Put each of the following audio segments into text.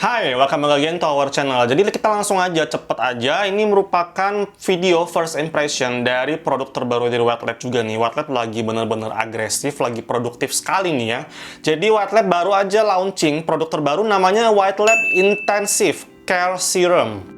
Hai, welcome back again to our channel. Jadi kita langsung aja, cepet aja. Ini merupakan video first impression dari produk terbaru dari White Lab juga nih. White Lab lagi bener-bener agresif, lagi produktif sekali nih ya. Jadi White Lab baru aja launching produk terbaru namanya White Lab Intensive Care Serum.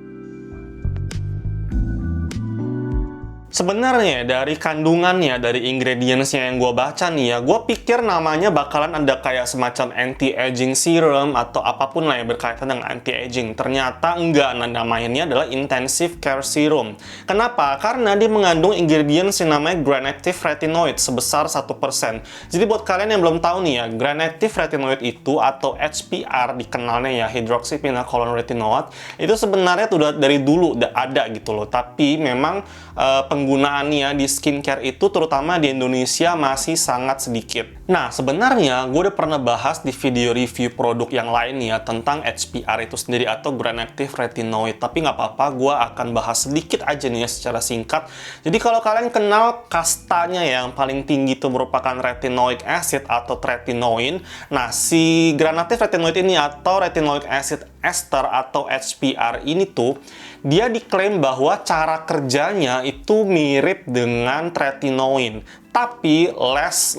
Sebenarnya dari kandungannya, dari ingredients-nya yang gue baca nih ya, gue pikir namanya bakalan ada kayak semacam anti-aging serum atau apapun lah yang berkaitan dengan anti-aging. Ternyata enggak, namanya adalah Intensive Care Serum. Kenapa? Karena dia mengandung ingredients yang namanya Grainactive Retinoid sebesar 1%. Jadi buat kalian yang belum tahu nih ya, Grainactive Retinoid itu atau HPR dikenalnya ya, Hydroxyphenolcholine Retinoid, itu sebenarnya udah dari dulu udah ada gitu loh. Tapi memang penggunaannya di skincare itu terutama di Indonesia masih sangat sedikit. Nah, sebenarnya gue udah pernah bahas di video review produk yang lain ya tentang HPR itu sendiri atau Grainactive Retinoid. Tapi nggak apa-apa, gue akan bahas sedikit aja nih ya secara singkat. Jadi kalau kalian kenal kastanya yang paling tinggi itu merupakan retinoic acid atau tretinoin. Nah, si Grainactive Retinoid ini atau retinoic acid ester atau HPR ini tuh dia diklaim bahwa cara kerjanya itu mirip dengan tretinoin, tapi less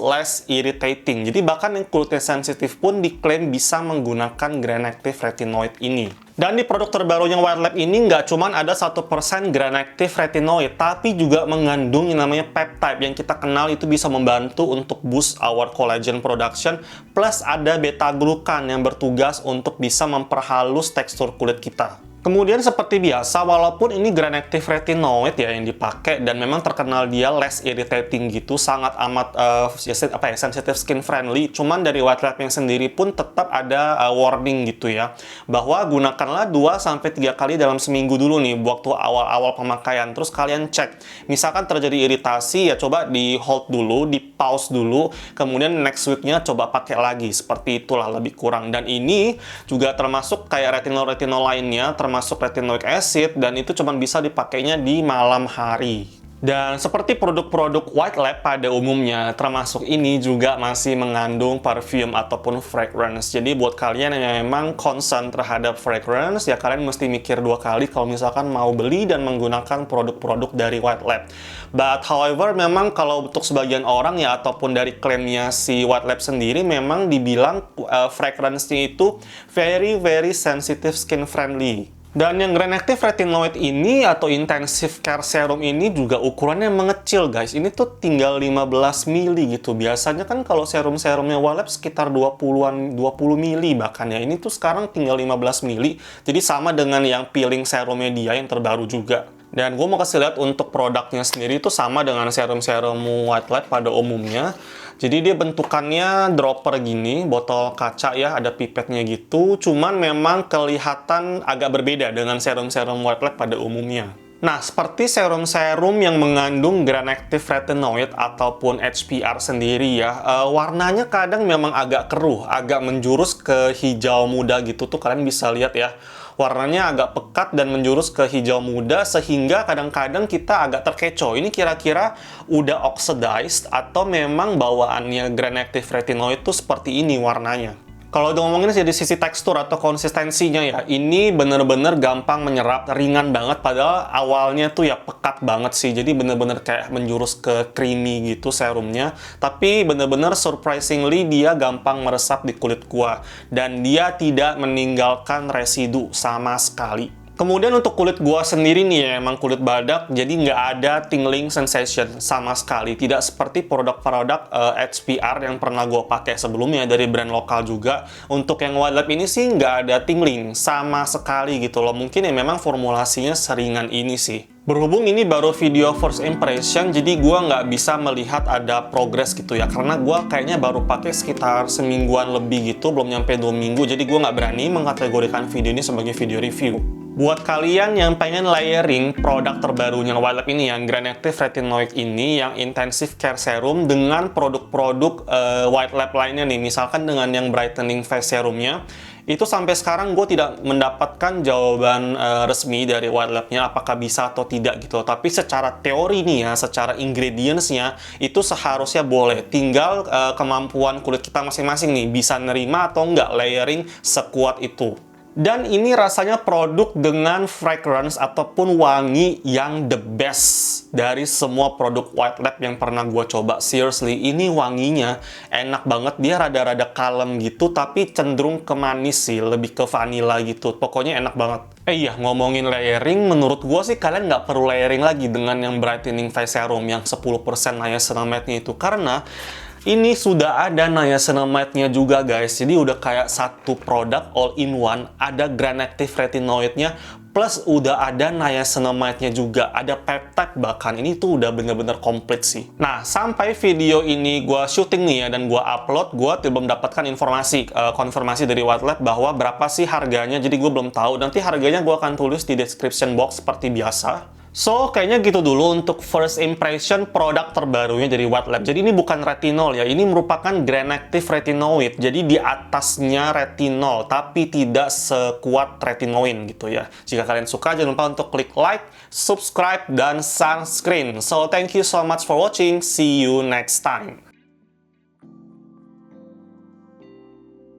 irritating. Jadi bahkan yang kulitnya sensitif pun diklaim bisa menggunakan Grainactive Retinoid ini. Dan di produk terbarunya White Lab ini nggak cuman ada 1% Grainactive Retinoid, tapi juga mengandung yang namanya peptide yang kita kenal itu bisa membantu untuk boost our collagen production, plus ada beta-glucan yang bertugas untuk bisa memperhalus tekstur kulit kita. Kemudian seperti biasa, walaupun ini Grainactive Retinoid ya yang dipakai dan memang terkenal dia less irritating gitu, sangat amat sensitive skin friendly, cuman dari White Lab yang sendiri pun tetap ada warning gitu ya, bahwa gunakanlah 2-3 kali dalam seminggu dulu nih waktu awal-awal pemakaian. Terus kalian cek, misalkan terjadi iritasi ya coba di hold dulu, di pause dulu, kemudian next week-nya coba pakai lagi, seperti itulah lebih kurang. Dan ini juga termasuk kayak retinol lainnya, termasuk retinoic acid, dan itu cuma bisa dipakainya di malam hari. Dan seperti produk-produk White Lab pada umumnya, termasuk ini juga masih mengandung parfum ataupun fragrance. Jadi buat kalian yang memang concern terhadap fragrance, ya kalian mesti mikir 2 kali kalau misalkan mau beli dan menggunakan produk-produk dari White Lab. But however, memang kalau untuk sebagian orang ya, ataupun dari klaimnya si White Lab sendiri, memang dibilang fragrance-nya itu very sensitive skin friendly. Dan yang Grainactive Retinoid ini atau Intensive Care Serum ini juga ukurannya mengecil guys. Ini tuh tinggal 15 mili gitu. Biasanya kan kalau serum-serumnya White Lab sekitar 20 mili bahkan ya. Ini tuh sekarang tinggal 15 mili. Jadi sama dengan yang peeling serumnya dia yang terbaru juga. Dan gue mau kasih lihat untuk produknya sendiri itu sama dengan serum-serum White Lab pada umumnya. Jadi dia bentukannya dropper gini, botol kaca ya, ada pipetnya gitu. Cuman memang kelihatan agak berbeda dengan serum-serum White Lab pada umumnya. Nah, seperti serum-serum yang mengandung Grainactive Retinoid ataupun HPR sendiri ya, warnanya kadang memang agak keruh, agak menjurus ke hijau muda gitu tuh kalian bisa lihat ya. Warnanya agak pekat dan menjurus ke hijau muda sehingga kadang-kadang kita agak terkecoh. Ini kira-kira udah oxidized atau memang bawaannya Grainactive Retinoid itu seperti ini warnanya. Kalau udah ngomongin dari sisi tekstur atau konsistensinya ya, ini bener-bener gampang menyerap, ringan banget, padahal awalnya tuh ya pekat banget sih, jadi bener-bener kayak menjurus ke creamy gitu serumnya, tapi bener-bener surprisingly dia gampang meresap di kulit gua, dan dia tidak meninggalkan residu sama sekali. Kemudian untuk kulit gua sendiri nih ya, emang kulit badak, jadi nggak ada tingling sensation sama sekali. Tidak seperti produk-produk HPR yang pernah gua pakai sebelumnya dari brand lokal juga. Untuk yang White Lab ini sih nggak ada tingling sama sekali gitu loh. Mungkin ya memang formulasinya seringan ini sih. Berhubung ini baru video first impression, jadi gua nggak bisa melihat ada progress gitu ya. Karena gua kayaknya baru pakai sekitar semingguan lebih gitu, belum nyampe 2 minggu. Jadi gua nggak berani mengkategorikan video ini sebagai video review. Buat kalian yang pengen layering produk terbarunya White Lab ini yang Grainactive Retinoid ini, yang Intensive Care Serum dengan produk-produk White Lab lainnya nih, misalkan dengan yang Brightening Face Serumnya, itu sampai sekarang gue tidak mendapatkan jawaban resmi dari White Lab-nya apakah bisa atau tidak gitu. Tapi secara teori nih ya, secara ingredients-nya itu seharusnya boleh. Tinggal kemampuan kulit kita masing-masing nih bisa nerima atau enggak layering sekuat itu. Dan ini rasanya produk dengan fragrance ataupun wangi yang the best dari semua produk White Lab yang pernah gue coba. Seriously, ini wanginya enak banget. Dia rada-rada kalem gitu, tapi cenderung ke manis sih, lebih ke vanilla gitu. Pokoknya enak banget. Iya, ngomongin layering, menurut gue sih kalian nggak perlu layering lagi dengan yang brightening face serum yang 10% niacinamide-nya itu. Karena ini sudah ada niacinamide-nya juga guys, jadi udah kayak satu produk all in one, ada Grand-Active retinoid-nya, plus udah ada niacinamide-nya juga, ada peptide bahkan, ini tuh udah bener-bener komplit sih. Nah, sampai video ini gua syuting nih ya, dan gua upload, gua belum mendapatkan informasi, konfirmasi dari White Lab bahwa berapa sih harganya, jadi gua belum tahu, nanti harganya gua akan tulis di description box seperti biasa. So, kayaknya gitu dulu untuk first impression produk terbarunya dari White Lab. Jadi ini bukan retinol ya, ini merupakan Grand-Active retinoid. Jadi di atasnya retinol, tapi tidak sekuat retinoin gitu ya. Jika kalian suka, jangan lupa untuk klik like, subscribe, dan sunscreen. So, thank you so much for watching. See you next time.